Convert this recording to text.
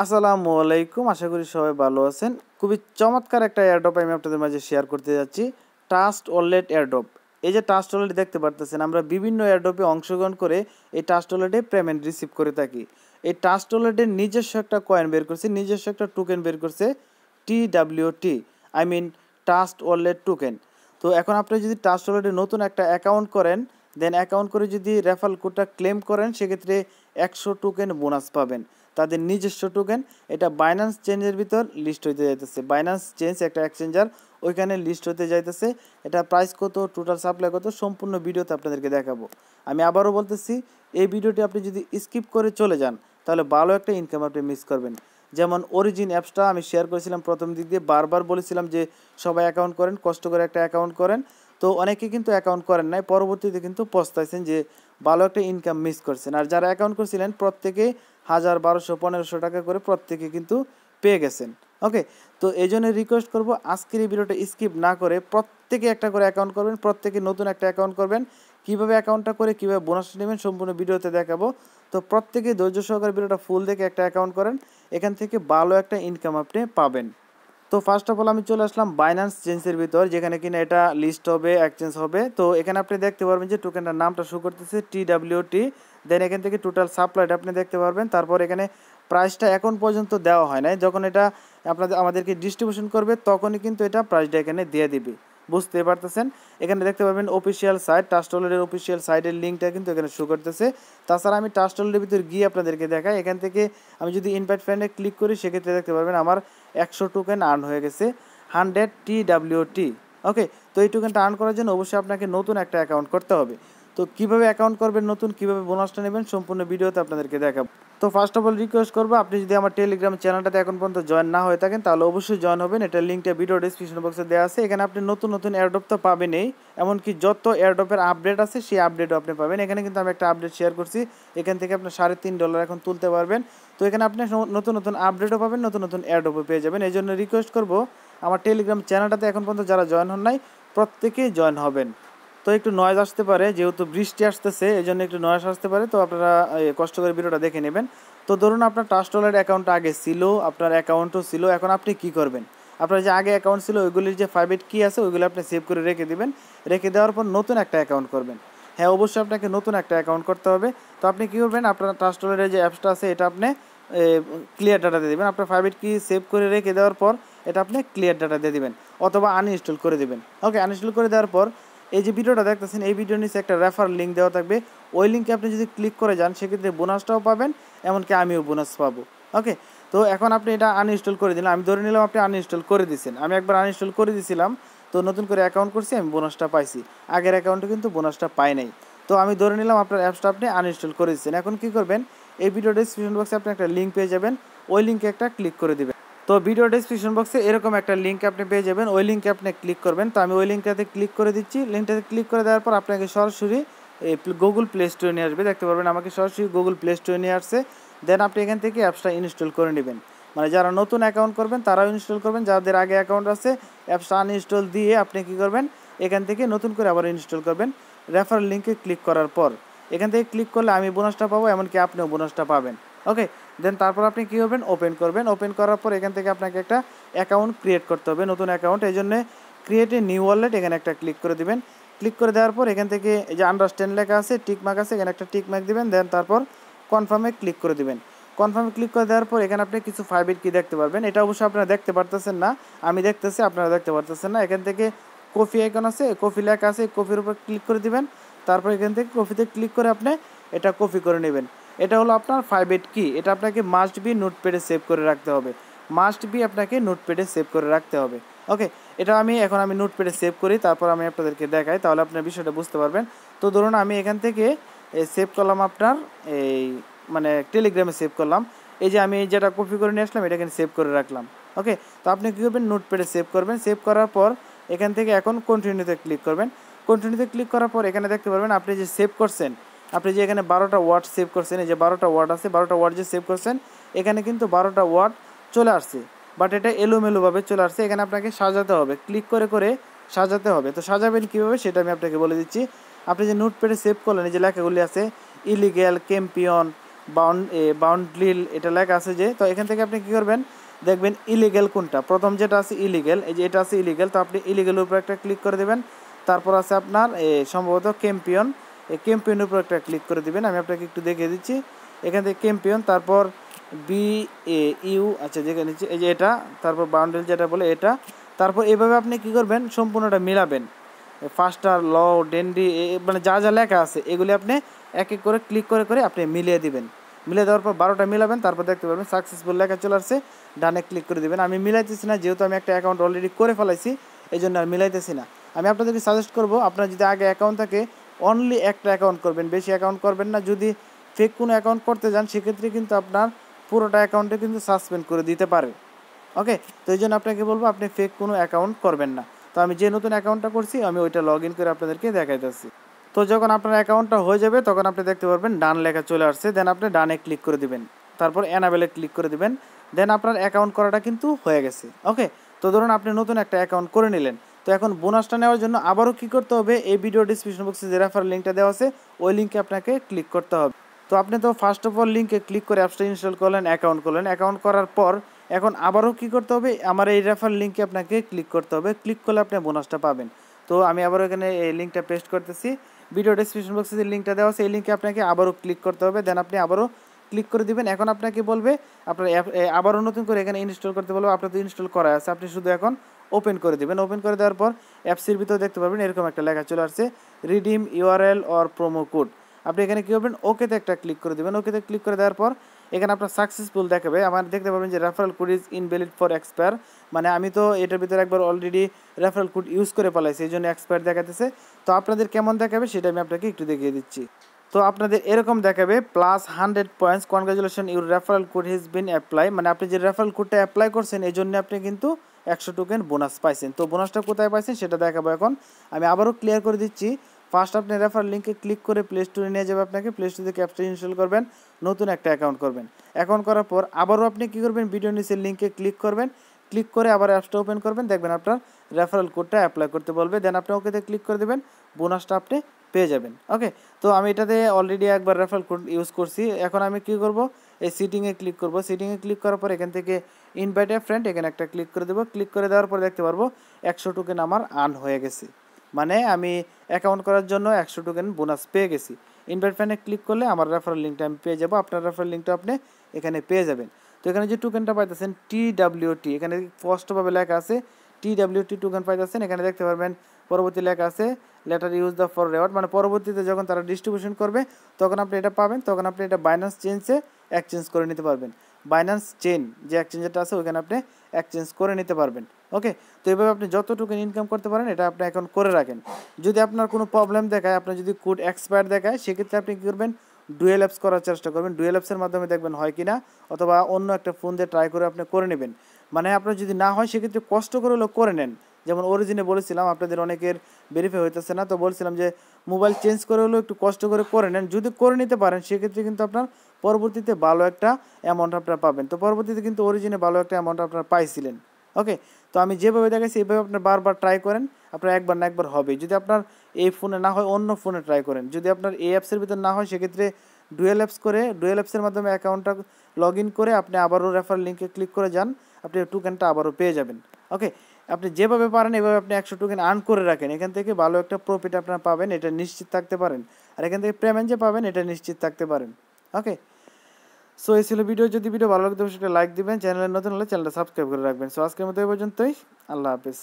আসসালামু আলাইকুম, আশা করি সবাই ভালো আছেন। খুবই চমৎকার একটা এয়ারড্রপ আমি আপনাদের মাঝে শেয়ার করতে যাচ্ছি, ট্রাস্ট ওয়ালেট এয়ারড্রপ। এই যে ট্রাস্ট ওয়ালেট দেখতে পারতেছেন, আমরা বিভিন্ন এয়ারড্রপে অংশগ্রহণ করে এই ট্রাস্ট ওয়ালেটে পেমেন্ট রিসিভ করে থাকি। এই ট্রাস্ট ওয়ালেটের নিজস্ব একটা কয়েন বের করছে, নিজস্ব একটা টোকেন বের করছে, TWT, I mean trust wallet token. তো এখন আপনি যদি ট্রাস্ট ওয়ালেটে নতুন একটা অ্যাকাউন্ট করেন, দেন অ্যাকাউন্ট করে যদি রেফারেল কোডটা ক্লেম করেন, সেক্ষেত্রে 100 টোকেন বোনাস পাবেন, তাদের নিজস্ব টোকেন। এটা বাইন্যান্স চেঞ্জের ভিতর লিস্ট হইতে যাইতেছে। বাইন্যান্স চেঞ্জ একটা এক্সচেঞ্জার, ওইখানে লিস্ট হতে যাইতেছে। এটা প্রাইস কত, টোটাল সাপ্লাই কত, সম্পূর্ণ ভিডিওতে আপনাদেরকে দেখাবো। আমি আবারও বলতেছি, এই ভিডিওটি আপনি যদি স্কিপ করে চলে যান, তাহলে ভালো একটা ইনকাম আপনি মিস করবেন। যেমন অরিজিন অ্যাপসটা আমি শেয়ার করেছিলাম প্রথম দিক দিয়ে, বারবার বলেছিলাম যে সবাই অ্যাকাউন্ট করেন, কষ্ট করে একটা অ্যাকাউন্ট করেন। তো অনেকে কিন্তু অ্যাকাউন্ট করেন নাই, পরবর্তীতে কিন্তু পস্তাইছেন যে ভালো একটা ইনকাম মিস করছেন। আর যারা অ্যাকাউন্ট করছিলেন প্রত্যেকেই 1000, 1200, 1500 টাকা করে প্রত্যেকে কিন্তু পেয়ে গেছেন। ওকে, তো এই জন্য রিকোয়েস্ট করবো, আজকের এই ভিডিওটা স্কিপ না করে প্রত্যেকে একটা করে অ্যাকাউন্ট করবেন, প্রত্যেকে নতুন একটা অ্যাকাউন্ট করবেন। কীভাবে অ্যাকাউন্টটা করে কীভাবে বোনাস নেবেন সম্পূর্ণ ভিডিওতে দেখাবো। তো প্রত্যেকে ধৈর্য সহকারে ভিডিওটা ফুল দেখে একটা অ্যাকাউন্ট করেন, এখান থেকে ভালো একটা ইনকাম আপনি পাবেন। তো ফার্স্ট অফ অল আমি চলে আসলাম বাইন্যান্স চেঞ্জের ভিতর, যেখানে কিনা এটা লিস্ট হবে, এক্সচেঞ্জ হবে। তো এখানে আপনি দেখতে পারবেন যে টোকেনটার নামটা শো করতেছে TWT। দেন এখান থেকে টোটাল সাপ্লাইটা আপনি দেখতে পারবেন। তারপর এখানে প্রাইসটা এখন পর্যন্ত দেওয়া হয় নাই, যখন এটা আমাদেরকে ডিস্ট্রিবিউশন করবে তখনই কিন্তু এটা প্রাইসটা এখানে দিয়ে দিবে, বুঝতে পারতেছেন। এখানে দেখতে পাবেন অফিসিয়াল সাইট, ট্রাস্ট ওয়ালেটের অফিসিয়াল সাইটের লিঙ্কটা কিন্তু এখানে শো করতেছে। তাছাড়া আমি ট্রাস্ট ওয়ালেটের ভিতর গিয়ে আপনাদেরকে দেখাই। এখান থেকে আমি যদি ইনভাইট ফ্রেন্ডে ক্লিক করি, সেক্ষেত্রে দেখতে পারবেন আমার 100 টোকেন আর্ন হয়ে গেছে, 100 TWT। ওকে, তো এই টোকেনটা আর্ন করার জন্য অবশ্যই আপনাকে নতুন একটা অ্যাকাউন্ট করতে হবে। তো কীভাবে অ্যাকাউন্ট করবেন নতুন, কীভাবে বোনাসটা নেবেন সম্পূর্ণ ভিডিওতে আপনাদেরকে দেখাবো। তো ফার্স্ট অফ অল রিকোয়েস্ট করবো, আপনি যদি আমার টেলিগ্রাম চ্যানেলটাতে এখন পর্যন্ত জয়েন না হয়ে থাকেন, তাহলে অবশ্যই জয়েন হবেন। এটার লিঙ্কটা ভিডিও ডিসক্রিপশন বক্সে দেওয়া আছে। এখানে আপনি নতুন নতুন এয়ারড্রপ তো পাবেনই, এমনকি যত এয়ারড্রপের আপডেট আছে সেই আপডেটও আপনি পাবেন। এখানে কিন্তু আমি একটা আপডেট শেয়ার করছি, এখান থেকে আপনি $3.5 এখন তুলতে পারবেন। তো এখানে আপনি নতুন নতুন আপডেটও পাবেন, নতুন নতুন এয়ারড্রপও পেয়ে যাবেন। এই জন্য রিকোয়েস্ট করবো, আমার টেলিগ্রাম চ্যানেলটাতে এখন পর্যন্ত যারা জয়েন হন নাই, প্রত্যেকেই জয়েন হবেন। তো একটু নয়েজ আসতে পারে, যেহেতু বৃষ্টি আসতেছে এই জন্য একটু নয়েজ আসতে পারে, তো আপনারা কষ্ট করে ভিডিওটা দেখে নেবেন। তো ধরুন আপনার ট্রাস্ট ওয়ালেট অ্যাকাউন্টটা আগে ছিল, আপনার অ্যাকাউন্টও ছিল, এখন আপনি কি করবেন, আপনার যে আগে অ্যাকাউন্ট ছিল ওইগুলির যে 5 কি আছে ওইগুলো আপনি সেভ করে রেখে দেবেন। রেখে দেওয়ার পর নতুন একটা অ্যাকাউন্ট করবেন। হ্যাঁ, অবশ্যই আপনাকে নতুন একটা অ্যাকাউন্ট করতে হবে। তো আপনি কী করবেন, আপনার ট্রাস্ট ওয়ালেটের যে অ্যাপসটা আছে এটা আপনি ক্লিয়ার ডাটা দিয়ে দেবেন। আপনার 5 কি সেভ করে রেখে দেওয়ার পর এটা আপনি ক্লিয়ার ডাটা দিয়ে দেবেন, অথবা আনইনস্টল করে দেবেন। ওকে, আনইনস্টল করে দেওয়ার পর এই যে ভিডিওটা দেখতেছেন, এই ভিডিওর নিচে একটা রেফার লিঙ্ক দেওয়া থাকবে। ওই লিঙ্কে আপনি যদি ক্লিক করে যান, সেক্ষেত্রে বোনাসটাও পাবেন, এমনকি আমিও বোনাস পাবো। ওকে, তো এখন আপনি এটা আনইনস্টল করে দিলেন, আমি ধরে নিলাম আপনি আনইনস্টল করে দিয়েছেন। আমি একবার আনইনস্টল করে দিয়েছিলাম, তো নতুন করে অ্যাকাউন্ট করছি, আমি বোনাসটা পাইছি। আগের অ্যাকাউন্টে কিন্তু বোনাসটা পাই নাই। তো আমি ধরে নিলাম আপনার অ্যাপসটা আপনি আনইনস্টল করে দিচ্ছেন। এখন কী করবেন, এই ভিডিও ডিসক্রিপশন বক্সে আপনি একটা লিঙ্ক পেয়ে যাবেন, ওই লিঙ্কে একটা ক্লিক করে দেবেন। তো ভিডিও ডিসক্রিপশন বক্সে এরকম একটা লিঙ্ক আপনি পেয়ে যাবেন, ওই লিঙ্কে আপনি ক্লিক করবেন। তো আমি ওই লিঙ্কটাতে ক্লিক করে দিচ্ছি। লিঙ্কটাতে ক্লিক করে দেওয়ার পর আপনাকে সরাসরি গুগল প্লে স্টোরে নিয়ে আসবে। দেখতে পারবেন আমাকে সরাসরি গুগল প্লে স্টোরে নিয়ে আসছে। দেন আপনি এখান থেকে অ্যাপসটা ইনস্টল করে নেবেন। মানে যারা নতুন অ্যাকাউন্ট করবেন তারাও ইনস্টল করবেন, যাদের আগে অ্যাকাউন্ট আছে অ্যাপসটা আনইনস্টল দিয়ে আপনি কী করবেন, এখান থেকে নতুন করে আবার ইনস্টল করবেন। রেফার লিঙ্কে ক্লিক করার পর এখান থেকে ক্লিক করলে আমি বোনাসটা পাবো, এমনকি আপনিও বোনাসটা পাবেন। ওকে, দেন তারপর আপনি কী করবেন, ওপেন করবেন। ওপেন করার পর এখান থেকে আপনাকে একটা অ্যাকাউন্ট ক্রিয়েট করতে হবে, নতুন অ্যাকাউন্ট। এই জন্য ক্রিয়েট এ নিউ ওয়ালেট এখানে একটা ক্লিক করে দিবেন। ক্লিক করে দেওয়ার পর এখান থেকে এই যে আন্ডারস্ট্যান্ড লেখা আছে, টিক মার্ক আছে, এখানে একটা টিক মার্ক দিবেন। দেন তারপর কনফার্মে ক্লিক করে দিবেন। কনফার্মে ক্লিক করে দেওয়ার পর এখানে আপনি কিছু 5 কি দেখতে পারবেন। এটা অবশ্যই আপনারা দেখতে পারতেছেন না, আমি দেখতেছি, আপনারা দেখতে পারতেছেন না। এখান থেকে কপি আইকন আছে, কপি লেখা আছে, কপির উপর ক্লিক করে দিবেন। তারপর এখান থেকে কপিতে ক্লিক করে আপনি এটা কপি করে নেবেন। এটা হলো আপনার 5 কি, এটা আপনাকে মাস্ট বি নোটপ্যাডে সেভ করে রাখতে হবে, মাস্ট বি আপনাকে নোটপ্যাডে সেভ করে রাখতে হবে। ওকে, এটা এখন আমি নোটপ্যাডে সেভ করি, তারপর আমি আপনাদেরকে দেখাই, তাহলে আপনার বিষয়টা বুঝতে পারবেন। তো ধরুন আমি এখান থেকে সেভ করলাম আপনার এই মানে টেলিগ্রামে সেভ করলাম। এই যে আমি যেটা কপি করে নিয়ে আসলাম এটা এখানে সেভ করে রাখলাম। ওকে, তো আপনি কী করবেন, নোটপ্যাডে সেভ করবেন। সেভ করার পর এখান থেকে এখন কন্টিনিউতে ক্লিক করবেন। কন্টিনিউতে ক্লিক করার পর এখানে দেখতে পারবেন আপনি যে সেভ করছেন, আপনি যে এখানে 12টা ওয়ার্ড সেভ করছেন, এই যে 12টা ওয়ার্ড আছে, 12টা ওয়ার্ড যে সেভ করছেন এখানে কিন্তু 12টা ওয়ার্ড চলে আসছে, বাট এটা এলোমেলোভাবে চলে আসছে। এখানে আপনাকে সাজাতে হবে, ক্লিক করে করে সাজাতে হবে। তো সাজাবেন কীভাবে সেটা আমি আপনাকে বলে দিচ্ছি। আপনি যে নোটপ্যাডে সেভ করলেন, এই যে লেখাগুলি আছে ইলিগ্যাল, ক্যাম্পিয়ন, বাউন্ডলিল এটা লেখা আছে যে, তো এখান থেকে আপনি কী করবেন, দেখবেন ইলিগেল কোনটা, প্রথম যেটা আছে ইলিগেল, এই যে এটা আছে ইলিগেল, তো আপনি ইলিগেলের উপর একটা ক্লিক করে দেবেন। তারপর আছে আপনার সম্ভবত ক্যাম্পিয়ন, এই ক্যাম্পিয়নের উপর একটা ক্লিক করে দিবেন। আমি আপনাকে একটু দেখিয়ে দিচ্ছি, এখান থেকে ক্যাম্পিয়ন, তারপর BAU, আচ্ছা যেখানে নিচ্ছে এই যে এটা, তারপর বাউন্ডেল যেটা বলে এটা, তারপর এভাবে আপনি কী করবেন, সম্পূর্ণটা মিলাবেন, ফাস্টার ল ডেন্ডি মানে যা যা লেখা আছে এগুলি আপনি এক এক করে ক্লিক করে করে আপনি মিলিয়ে দিবেন। মিলিয়ে দেওয়ার পর 12টা মিলাবেন, তারপর দেখতে পারবেন সাকসেসফুল লেখা চলে আসছে, ডানে ক্লিক করে দেবেন। আমি মিলাইতেছি না, যেহেতু আমি একটা অ্যাকাউন্ট অলরেডি করে ফেলাইছি, এই জন্য আর মিলাইতেছি না। আমি আপনাদেরকে সাজেস্ট করবো, আপনার যদি আগে অ্যাকাউন্ট থাকে অনলি একটা অ্যাকাউন্ট করবেন, বেশি অ্যাকাউন্ট করবেন না। যদি ফেক কোনো অ্যাকাউন্ট করতে যান সেক্ষেত্রে কিন্তু আপনার পুরোটা অ্যাকাউন্টে কিন্তু সাসপেন্ড করে দিতে পারে। ওকে, তো এই জন্য আপনাকে বলবো আপনি ফেক কোনো অ্যাকাউন্ট করবেন না। তো আমি যে নতুন অ্যাকাউন্টটা করছি আমি ওইটা লগ ইন করে আপনাদেরকে দেখাইতেছি। তো যখন আপনার অ্যাকাউন্টটা হয়ে যাবে তখন আপনি দেখতে পারবেন ডান লেখা চলে আসছে, দেন আপনি ডানে ক্লিক করে দিবেন, তারপর এনাবেলে ক্লিক করে দিবেন, দেন আপনার অ্যাকাউন্ট করাটা কিন্তু হয়ে গেছে। ওকে, তো ধরুন আপনি নতুন একটা অ্যাকাউন্ট করে নিলেন, তো এখন বোনাসটা নেওয়ার জন্য আবারও কী করতে হবে, এই ভিডিও ডিসক্রিপশন বক্সে যে রেফারেল লিঙ্কটা দেওয়া আছে ওই লিঙ্কে আপনাকে ক্লিক করতে হবে। তো আপনি তো ফার্স্ট অফ অল লিঙ্কে ক্লিক করে অ্যাপসটা ইনস্টল করলেন, অ্যাকাউন্ট করলেন, অ্যাকাউন্ট করার পর এখন আবারও কী করতে হবে, আমার এই রেফারেল লিঙ্কে আপনাকে ক্লিক করতে হবে, ক্লিক করলে আপনি বোনাসটা পাবেন। তো আমি আবারও এখানে এই লিঙ্কটা পেস্ট করতেছি, ভিডিও ডিসক্রিপশন বক্সে যে লিঙ্কটা দেওয়া আছে এই লিঙ্কে আপনাকে আবারও ক্লিক করতে হবে, দেন আপনি আবারও ক্লিক করে দিবেন। এখন আপনাকে বলবে আপনার অ্যাপ আবারও নতুন করে এখানে ইনস্টল করতে বলবে, আপনার তো ইনস্টল করা আছে, আপনি শুধু এখন ওপেন করে দেবেন। ওপেন করে দেওয়ার পর অ্যাপসের ভিতরে দেখতে পারবেন এরকম একটা লেখা চলে আসছে, redeem URL or promo code. আপনি এখানে কী করবেন, ওকেতে একটা ক্লিক করে দেবেন। ওকেতে ক্লিক করে দেওয়ার পর এখানে আপনার সাকসেসফুল দেখাবে, আমার দেখতে পাবেন যে referral code is invalid for expire, মানে আমি তো এটার ভিতরে একবার অলরেডি রেফারেল কোড ইউজ করে পালাইছি, এই জন্য এক্সপায়ার দেখাতেছে। তো আপনাদের কেমন দেখাবে সেটা আমি আপনাকে একটু দেখিয়ে দিচ্ছি। তো আপনাদের এরকম দেখাবে +100 points, congratulation your referral code has been apply, মানে আপনি যে রেফারেল কোডটা অ্যাপ্লাই করছেন এই জন্য আপনি কিন্তু 100 টোকেন বোনাস পাইছেন। তো বোনাসটা কোথায় পাইছেন সেটা দেখাবো এখন। আমি আবারও ক্লিয়ার করে দিচ্ছি, ফার্স্ট আপনি রেফারেল লিঙ্কে ক্লিক করে প্লে স্টোরে নিয়ে যাবে, আপনাকে প্লে স্টোর থেকে অ্যাপসটা ইনস্টল করবেন, নতুন একটা অ্যাকাউন্ট করবেন। অ্যাকাউন্ট করার পর আবারও আপনি কী করবেন, ভিডিও নিচের লিঙ্কে ক্লিক করবেন, ক্লিক করে আবার অ্যাপসটা ওপেন করবেন, দেখবেন আপনার রেফারেল কোডটা অ্যাপ্লাই করতে বলবে, দেন আপনি ওকেতে ক্লিক করে দেবেন, বোনাসটা আপনি পেয়ে যাবেন। ওকে, তো আমি এটাতে অলরেডি একবার রেফারেল কোড ইউজ করছি। এখন আমি কী করব, এই সিটিংয়ে ক্লিক করব, সিটিংয়ে ক্লিক করার পর এখান থেকে ইনভাইট এ ফ্রেন্ড এখানে একটা ক্লিক করে দেবো। ক্লিক করে দেওয়ার পর দেখতে পারবো 100 টোকেন আমার আর্ন হয়ে গেছে, মানে আমি অ্যাকাউন্ট করার জন্য 100 টোকেন বোনাস পেয়ে গেছি। ইনভাইট ফ্রেন্ডে ক্লিক করলে আমার রেফারেল লিঙ্কটা আমি পেয়ে যাবো, আপনার রেফারেল লিঙ্কটা আপনি এখানে পেয়ে যাবেন। তো এখানে যে টোকেনটা পাইতেছেন TWT, এখানে স্পষ্টভাবে লেখা আছে TWT টোকেন পাইতেছেন। এখানে দেখতে পারবেন পরবর্তী লেখা আছে letter use the for reward, মানে পরবর্তীতে যখন তারা ডিস্ট্রিবিউশন করবে তখন আপনি এটা পাবেন, তখন আপনি এটা বাইন্যান্স চেঞ্জে এক্সচেঞ্জ করে নিতে পারবেন। বাইন্যান্স চেন যে এক্সচেঞ্জটা আছে ওইখানে আপনি এক্সচেঞ্জ করে নিতে পারবেন। ওকে, তো এইভাবে আপনি যত টোকেন ইনকাম করতে পারেন এটা আপনি এখন করে রাখেন। যদি আপনার কোনো প্রবলেম দেখায়, আপনার যদি কোড এক্সপায়ার দেখায়, সেক্ষেত্রে আপনি কী করবেন, ডুয়েল অ্যাপস করার চেষ্টা করবেন। ডুয়েল অ্যাপসের মাধ্যমে দেখবেন হয় কি না, অথবা অন্য একটা ফোন দিয়ে ট্রাই করে আপনি করে নেবেন। মানে আপনার যদি না হয় সেক্ষেত্রে কষ্ট করে হলেও করে নেন। যেমন অরিজিনে বলেছিলাম, আপনাদের অনেকের ভেরিফাই হইতেছে না, তো বলছিলাম যে মোবাইল চেঞ্জ করে হলেও একটু কষ্ট করে করে নেন। যদি করে নিতে পারেন সেক্ষেত্রে কিন্তু আপনার পরবর্তীতে ভালো একটা অ্যামাউন্ট আপনারা পাবেন। তো পরবর্তীতে কিন্তু অরিজিনে ভালো একটা অ্যামাউন্ট আপনারা পাইছিলেন। ওকে, তো আমি যেভাবে দেখাইছি এইভাবে আপনার বারবার ট্রাই করেন, আপনার একবার না একবার হবে। যদি আপনার এই ফোনে না হয় অন্য ফোনে ট্রাই করেন। যদি আপনার এই অ্যাপসের ভিতর না হয় সেক্ষেত্রে ডুয়েল অ্যাপস করে, ডুয়েল অ্যাপসের মাধ্যমে অ্যাকাউন্টটা লগ ইন করে আপনি আবারও রেফার লিঙ্কে ক্লিক করে যান, আপনি টোকেনটা আবারও পেয়ে যাবেন। ওকে, আপনি যেভাবে পারেন এভাবে আপনি 100 টোকেন আর্ন করে রাখেন, এখান থেকে ভালো একটা প্রফিট আপনারা পাবেন, এটা নিশ্চিত থাকতে পারেন। আর এখান থেকে পেমেন্ট যে পাবেন এটা নিশ্চিত থাকতে পারেন। ওকে, সো এই ছিল ভিডিও। যদি ভিডিও ভালো লাগতো সেটা লাইক দিবেন, চ্যানেলে নতুন হলে চ্যানেলটা সাবস্ক্রাইব করে রাখবেন। সো আজকের মতো এই পর্যন্তই, আল্লাহ হাফেজ।